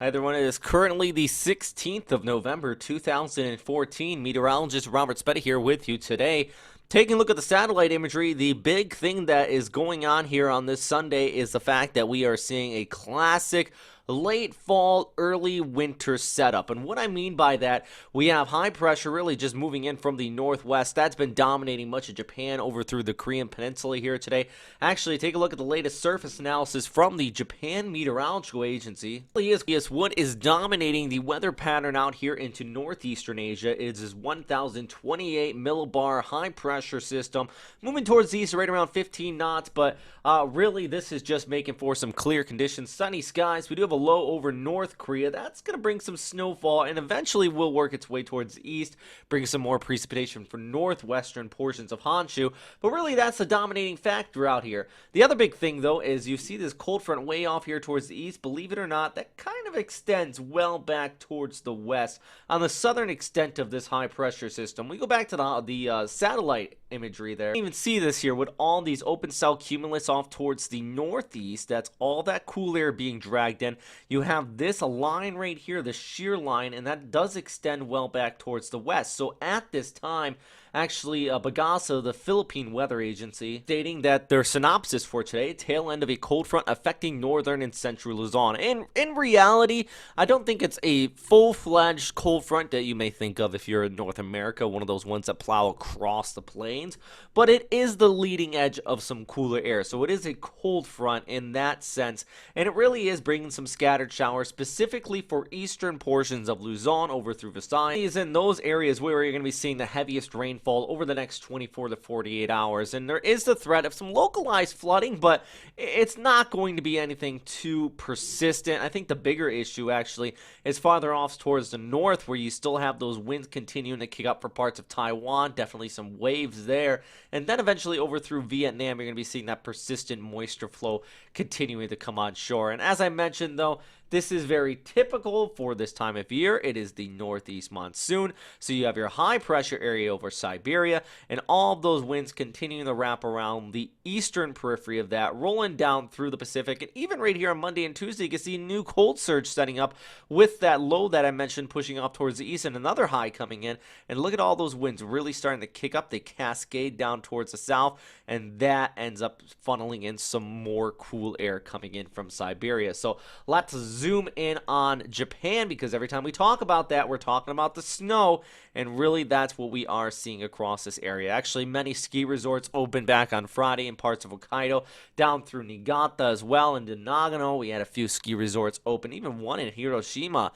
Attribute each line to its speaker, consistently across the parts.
Speaker 1: Hi everyone, it is currently the 16th of November 2014. Meteorologist Robert Spetta here with you today. Taking a look at the satellite imagery, the big thing that is going on here on this Sunday is the fact that we are seeing a classic late fall, early winter setup. And what I mean by that, we have high pressure really just moving in from the northwest. That's been dominating much of Japan over through the Korean Peninsula here today. Actually, take a look at the latest surface analysis from the Japan Meteorological Agency. Is what is dominating the weather pattern out here into northeastern Asia is this 1028 millibar high pressure system moving towards the east right around 15 knots, but really this is just making for some clear conditions, sunny skies. We do have a low over North Korea. That's going to bring some snowfall and eventually will work its way towards the east, bring some more precipitation for northwestern portions of Honshu. But really, that's the dominating factor out here. The other big thing, though, is you see this cold front way off here towards the east. Believe it or not, that kind of extends well back towards the west on the southern extent of this high pressure system. We go back to the satellite imagery there. You can even see this here with all these open cell cumulus off towards the northeast. That's all that cool air being dragged in. You have this line right here, the shear line, and that does extend well back towards the west. So at this time, actually, Bagasa, the Philippine Weather Agency, stating that their synopsis for today, tail end of a cold front affecting northern and central Luzon. And in reality, I don't think it's a full-fledged cold front that you may think of if you're in North America, one of those ones that plow across the plains, but it is the leading edge of some cooler air. So it is a cold front in that sense, and it really is bringing some scattered showers specifically for eastern portions of Luzon over through Visayas. It is in those areas where you're going to be seeing the heaviest rainfall over the next 24 to 48 hours, and there is the threat of some localized flooding, but it's not going to be anything too persistent. I think the bigger issue actually is farther off towards the north, where you still have those winds continuing to kick up for parts of Taiwan, definitely some waves there, and then eventually over through Vietnam, you're going to be seeing that persistent moisture flow continuing to come on shore. And as I mentioned, though, this is very typical for this time of year. It is the northeast monsoon, so you have your high pressure area over Siberia, and all of those winds continuing to wrap around the eastern periphery of that, rolling down through the Pacific. And even right here on Monday and Tuesday, you can see a new cold surge setting up with that low that I mentioned pushing off towards the east and another high coming in. And look at all those winds really starting to kick up. They cascade down towards the south, and that ends up funneling in some more cool air coming in from Siberia. So let's zoom in on Japan, because every time we talk about that, we're talking about the snow, and really that's what we are seeing across this area. Actually, many ski resorts opened back on Friday in parts of Hokkaido, down through Niigata as well, and in Nagano we had a few ski resorts open, even one in Hiroshima,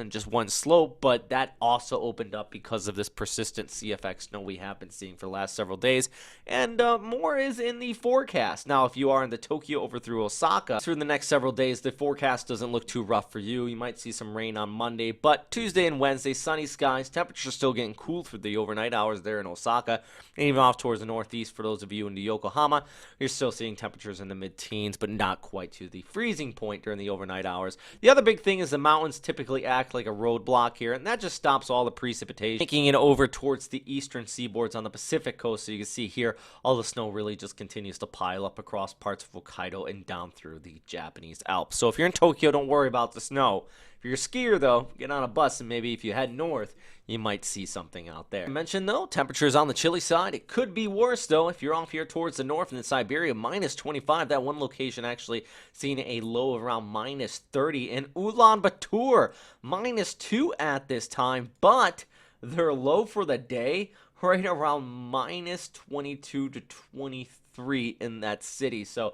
Speaker 1: just one slope, but that also opened up because of this persistent CFX snow we have been seeing for the last several days, and more is in the forecast. Now, if you are in the Tokyo over through Osaka through the next several days, the forecast doesn't look too rough for you. You might see some rain on Monday, but Tuesday and Wednesday, sunny skies. Temperatures still getting cool through the overnight hours there in Osaka, and even off towards the northeast for those of you in Yokohama, you're still seeing temperatures in the mid-teens, but not quite to the freezing point during the overnight hours. The other big thing is the mountains typically act like a roadblock here, and that just stops all the precipitation, making it over towards the eastern seaboards on the Pacific coast. So you can see here, all the snow really just continues to pile up across parts of Hokkaido and down through the Japanese Alps. So if you're in Tokyo, don't worry about the snow. If you're a skier, though, get on a bus, and maybe if you head north, you might see something out there. I mentioned, though, temperatures on the chilly side. It could be worse, though, if you're off here towards the north and in Siberia, minus 25. That one location actually seeing a low of around minus 30. In Ulaanbaatar, minus 2 at this time, but their low for the day right around minus 22 to 23 in that city. So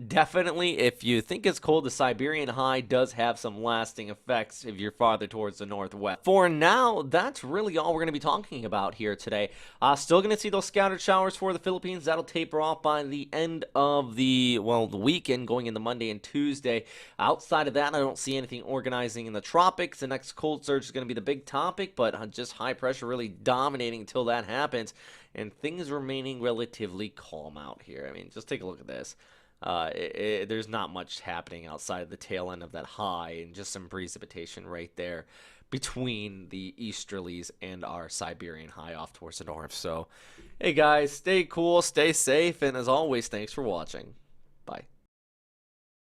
Speaker 1: definitely, if you think it's cold, the Siberian high does have some lasting effects if you're farther towards the northwest. For now, that's really all we're going to be talking about here today. Still going to see those scattered showers for the Philippines. That'll taper off by the end of the weekend, going into Monday and Tuesday. Outside of that, I don't see anything organizing in the tropics. The next cold surge is going to be the big topic, but just high pressure really dominating until that happens, and things remaining relatively calm out here. I mean, just take a look at this. There's not much happening outside of the tail end of that high, and just some precipitation right there between the easterlies and our Siberian high off towards the north. So, hey guys, stay cool, stay safe, and as always, thanks for watching. Bye.